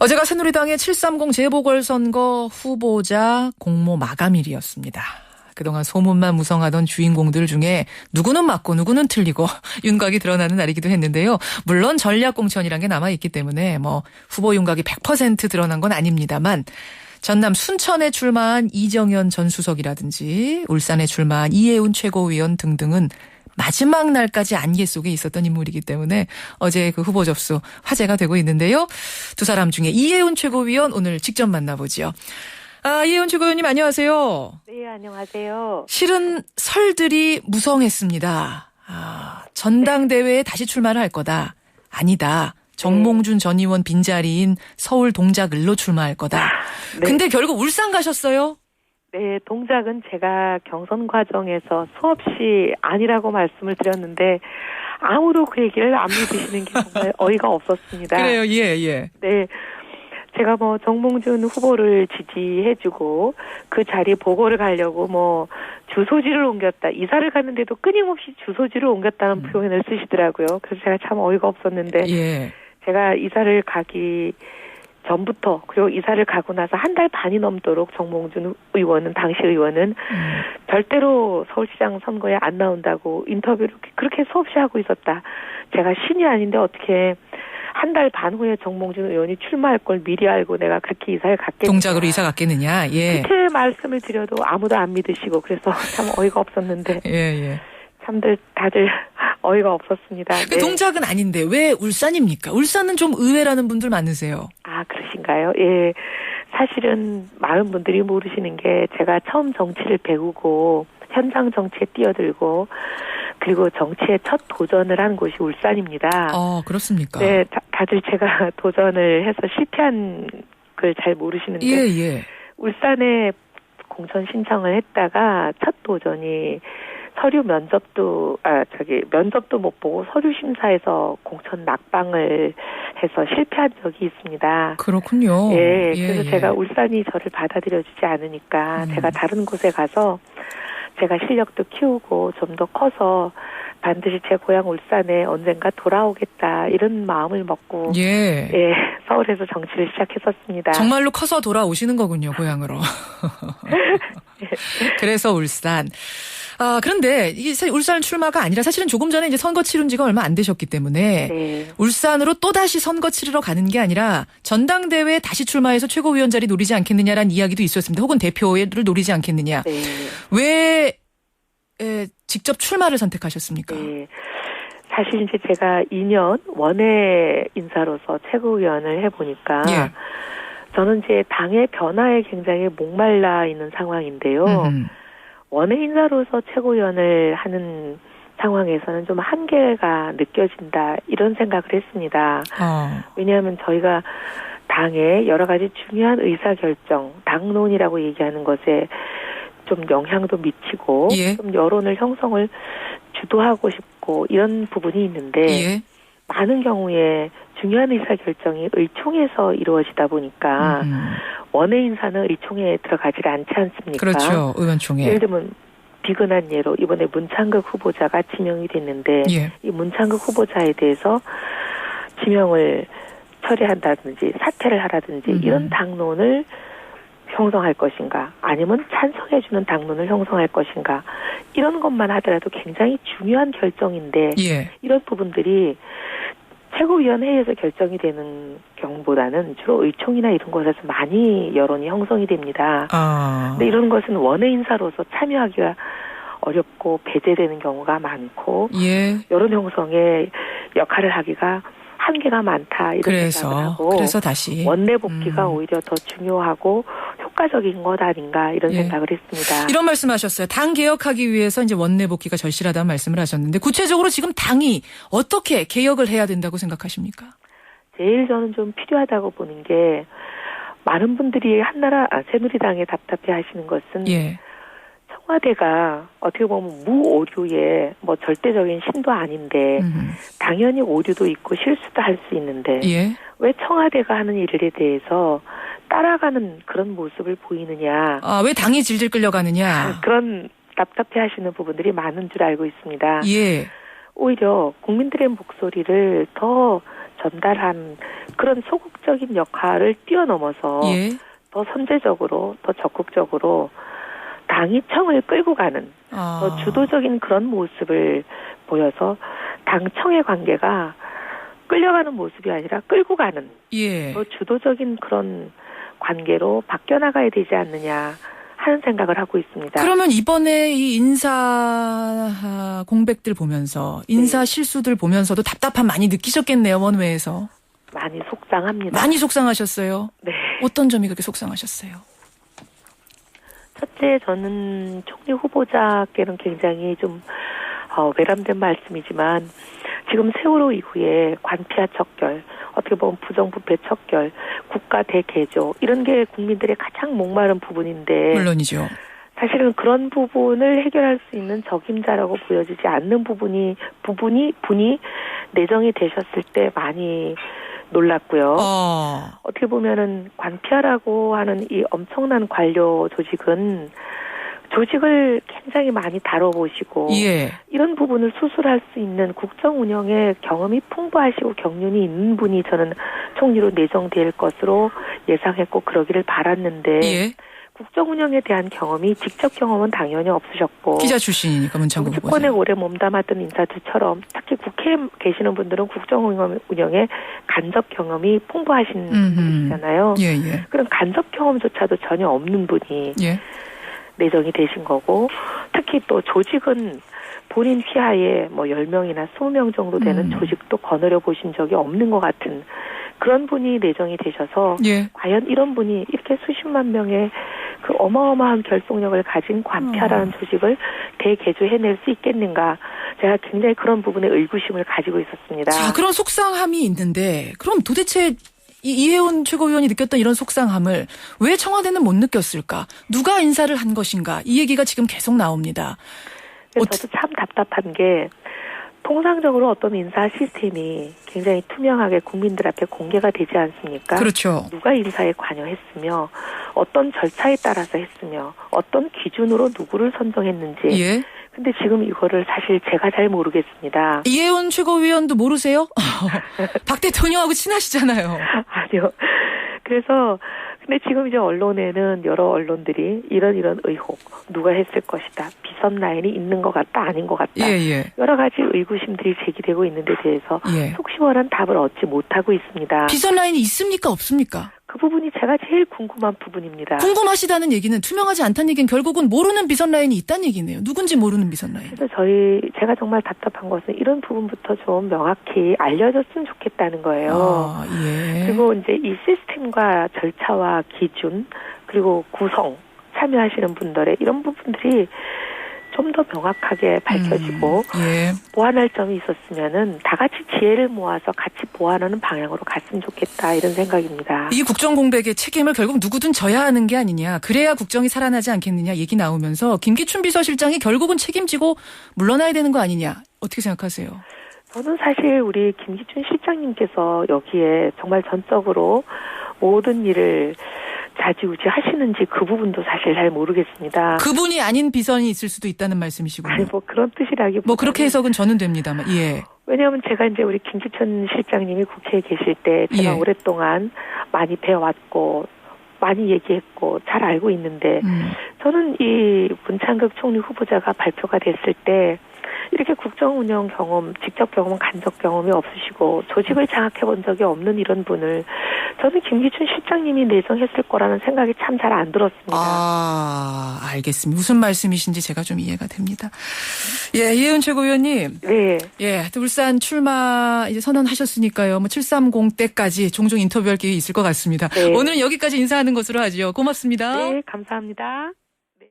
어제가 새누리당의 730 재보궐선거 후보자 공모 마감일이었습니다. 그동안 소문만 무성하던 주인공들 중에 누구는 맞고 누구는 틀리고 윤곽이 드러나는 날이기도 했는데요. 물론 전략공천이란 게 남아있기 때문에 후보 윤곽이 100% 드러난 건 아닙니다만 전남 순천에 출마한 이정현 전 수석이라든지 울산에 출마한 이해운 최고위원 등등은 마지막 날까지 안개 속에 있었던 인물이기 때문에 어제 그 후보 접수 화제가 되고 있는데요. 두 사람 중에 이해운 최고위원 오늘 직접 만나보죠. 이해운 최고위원님 안녕하세요. 네, 안녕하세요. 실은 설들이 무성했습니다. 전당대회에 다시 출마를 할 거다. 아니다. 정몽준 전 의원 빈자리인 서울 동작을로 출마할 거다. 네. 근데 결국 울산 가셨어요? 네, 동작은 제가 경선 과정에서 수없이 아니라고 말씀을 드렸는데 아무도 그 얘기를 안 믿으시는 게 정말 어이가 없었습니다. 그래요, 예. 네, 제가 정몽준 후보를 지지해주고 그 자리에 보고를 가려고 주소지를 옮겼다. 이사를 갔는데도 끊임없이 주소지를 옮겼다는 표현을 쓰시더라고요. 그래서 제가 참 어이가 없었는데 제가 이사를 가기 전부터 그리고 이사를 가고 나서 한 달 반이 넘도록 정몽준 의원은 당시 의원은 절대로 서울시장 선거에 안 나온다고 인터뷰를 그렇게 수없이 하고 있었다. 제가 신이 아닌데 어떻게 한 달 반 후에 정몽준 의원이 출마할 걸 미리 알고 내가 그렇게 이사를 갔겠느냐. 동작으로 이사 갔겠느냐. 예. 그렇게 말씀을 드려도 아무도 안 믿으시고 그래서 참 어이가 없었는데. 예. 다들 어이가 없었습니다. 네. 동작은 아닌데 왜 울산입니까? 울산은 좀 의외라는 분들 많으세요. 그러신가요? 예. 사실은 많은 분들이 모르시는 게 제가 처음 정치를 배우고 현장 정치에 뛰어들고 그리고 정치에 첫 도전을 한 곳이 울산입니다. 그렇습니까? 네, 다들 제가 도전을 해서 실패한 걸 잘 모르시는데 예. 울산에 공천 신청을 했다가 첫 도전이 서류 면접도 못 보고 서류 심사에서 공천 낙방을 해서 실패한 적이 있습니다. 그렇군요. 예, 그래서 제가 울산이 저를 받아들여주지 않으니까 제가 다른 곳에 가서 제가 실력도 키우고 좀 더 커서 반드시 제 고향 울산에 언젠가 돌아오겠다 이런 마음을 먹고 서울에서 정치를 시작했었습니다. 정말로 커서 돌아오시는 거군요, 고향으로. 그래서 울산. 그런데 이게 사실 울산 출마가 아니라 사실은 조금 전에 이제 선거 치른 지가 얼마 안 되셨기 때문에 울산으로 또다시 선거 치르러 가는 게 아니라 전당대회에 다시 출마해서 최고위원 자리 노리지 않겠느냐라는 이야기도 있었습니다. 혹은 대표를 노리지 않겠느냐. 왜 직접 출마를 선택하셨습니까? 사실 이제 제가 2년 원외 인사로서 최고위원을 해보니까 저는 이제 당의 변화에 굉장히 목말라 있는 상황인데요. 원외 인사로서 최고위원을 하는 상황에서는 좀 한계가 느껴진다 이런 생각을 했습니다. 왜냐하면 저희가 당의 여러 가지 중요한 의사결정, 당론이라고 얘기하는 것에 좀 영향도 미치고 좀 여론을 형성을 주도하고 싶고 이런 부분이 있는데 많은 경우에 중요한 의사결정이 의총에서 이루어지다 보니까 원외 인사는 의총에 들어가지 않지 않습니까? 그렇죠. 의원총회. 예를 들면 비근한 예로 이번에 문창극 후보자가 지명이 됐는데 이 문창극 후보자에 대해서 지명을 처리한다든지 사퇴를 하라든지 이런 당론을 형성할 것인가 아니면 찬성해주는 당론을 형성할 것인가 이런 것만 하더라도 굉장히 중요한 결정인데 이런 부분들이 최고위원회에서 결정이 되는 경우보다는 주로 의총이나 이런 곳에서 많이 여론이 형성이 됩니다. 근데 이런 것은 원외 인사로서 참여하기가 어렵고 배제되는 경우가 많고 여론 형성에 역할을 하기가 한계가 많다 이런 생각을 하고 그래서 다시 원내 복귀가 오히려 더 중요하고 효과적인 것 아닌가 이런 생각을 했습니다. 이런 말씀하셨어요. 당 개혁하기 위해서 이제 원내 복귀가 절실하다는 말씀을 하셨는데 구체적으로 지금 당이 어떻게 개혁을 해야 된다고 생각하십니까? 제일 저는 좀 필요하다고 보는 게 많은 분들이 새누리당에 답답해하시는 것은 청와대가 어떻게 보면 무오류의 절대적인 신도 아닌데 당연히 오류도 있고 실수도 할 수 있는데 왜 청와대가 하는 일에 대해서 따라가는 그런 모습을 보이느냐. 왜 당이 질질 끌려가느냐. 그런 답답해하시는 부분들이 많은 줄 알고 있습니다. 예. 오히려 국민들의 목소리를 더 전달한 그런 소극적인 역할을 뛰어넘어서 예. 더 선제적으로, 더 적극적으로 당이 청을 끌고 가는 더 주도적인 그런 모습을 보여서 당청의 관계가 끌려가는 모습이 아니라 끌고 가는 예. 더 주도적인 그런 관계로 바뀌어나가야 되지 않느냐 하는 생각을 하고 있습니다. 그러면 이번에 이 인사 공백들 보면서 인사 실수들 보면서도 답답함 많이 느끼셨겠네요, 원외에서. 많이 속상합니다. 많이 속상하셨어요? 네. 어떤 점이 그렇게 속상하셨어요? 첫째, 저는 총리 후보자께는 굉장히 좀 외람된 말씀이지만 지금 세월호 이후에 관피아 척결, 어떻게 보면 부정부패 척결, 국가 대개조 이런 게 국민들의 가장 목마른 부분인데 물론이죠. 사실은 그런 부분을 해결할 수 있는 적임자라고 보여지지 않는 부분이 내정이 되셨을 때 많이 놀랐고요. 어떻게 보면은 관피아라고 하는 이 엄청난 관료 조직을 굉장히 많이 다뤄보시고 예. 이런 부분을 수술할 수 있는 국정 운영의 경험이 풍부하시고 경륜이 있는 분이 저는 총리로 내정될 것으로 예상했고 그러기를 바랐는데 예. 국정 운영에 대한 경험이 직접 경험은 당연히 없으셨고 기자 출신이니까 문창국 후보자. 정치권에 오래 몸담았던 인사들처럼 특히 국회에 계시는 분들은 국정 운영에 간접 경험이 풍부하신 분이잖아요. 예, 예. 그런 간접 경험조차도 전혀 없는 분이 예. 내정이 되신 거고 특히 또 조직은 본인 휘하에 뭐 10명이나 20명 정도 되는 조직도 거느려 보신 적이 없는 것 같은 그런 분이 내정이 되셔서 예. 과연 이런 분이 이렇게 수십만 명의 그 어마어마한 결속력을 가진 관피아라는 조직을 대개조해낼 수 있겠는가 제가 굉장히 그런 부분에 의구심을 가지고 있었습니다. 자, 그런 속상함이 있는데 그럼 도대체 이혜원 최고위원이 느꼈던 이런 속상함을 왜 청와대는 못 느꼈을까? 누가 인사를 한 것인가? 이 얘기가 지금 계속 나옵니다. 저도 참 답답한 게 통상적으로 어떤 인사 시스템이 굉장히 투명하게 국민들 앞에 공개가 되지 않습니까? 그렇죠. 누가 인사에 관여했으며 어떤 절차에 따라서 했으며 어떤 기준으로 누구를 선정했는지 예. 근데 지금 이거를 사실 제가 잘 모르겠습니다. 이혜원 최고위원도 모르세요? 박 대통령하고 친하시잖아요. 아니요. 그래서 근데 지금 이제 언론에는 여러 언론들이 이런 의혹 누가 했을 것이다. 비선 라인이 있는 것 같다. 아닌 것 같다. 예, 예. 여러 가지 의구심들이 제기되고 있는 데 대해서 예. 속 시원한 답을 얻지 못하고 있습니다. 비선 라인이 있습니까? 없습니까? 그 부분이 제가 제일 궁금한 부분입니다. 궁금하시다는 얘기는 투명하지 않다는 얘기는 결국은 모르는 비선 라인이 있다는 얘기네요. 누군지 모르는 비선 라인. 그래서 제가 정말 답답한 것은 이런 부분부터 좀 명확히 알려졌으면 좋겠다는 거예요. 예. 그리고 이제 이 시스템과 절차와 기준 그리고 구성 참여하시는 분들의 이런 부분들이 좀 더 명확하게 밝혀지고 예. 보완할 점이 있었으면은 다 같이 지혜를 모아서 같이 보완하는 방향으로 갔으면 좋겠다 이런 생각입니다. 이 국정 공백의 책임을 결국 누구든 져야 하는 게 아니냐. 그래야 국정이 살아나지 않겠느냐 얘기 나오면서 김기춘 비서실장이 결국은 책임지고 물러나야 되는 거 아니냐. 어떻게 생각하세요? 저는 사실 우리 김기춘 실장님께서 여기에 정말 전적으로 모든 일을 좌지우지 하시는지 그 부분도 사실 잘 모르겠습니다. 그분이 아닌 비선이 있을 수도 있다는 말씀이시군요. 아니 그런 뜻이라기보다 뭐 그렇게 해석은 저는 됩니다만. 예. 왜냐하면 제가 이제 우리 김기춘 실장님이 국회에 계실 때 제가 예. 오랫동안 많이 배워왔고 많이 얘기했고 잘 알고 있는데 저는 이 문창극 총리 후보자가 발표가 됐을 때 이렇게 국정 운영 경험, 직접 경험, 간접 경험이 없으시고 조직을 장악해 본 적이 없는 이런 분을 저는 김기춘 실장님이 내정했을 거라는 생각이 참 잘 안 들었습니다. 알겠습니다. 무슨 말씀이신지 제가 좀 이해가 됩니다. 예, 이혜원 최고위원님. 네. 예, 또 울산 출마 이제 선언하셨으니까요. 뭐 730 때까지 종종 인터뷰할 기회 있을 것 같습니다. 네. 오늘은 여기까지 인사하는 것으로 하죠. 고맙습니다. 네, 감사합니다.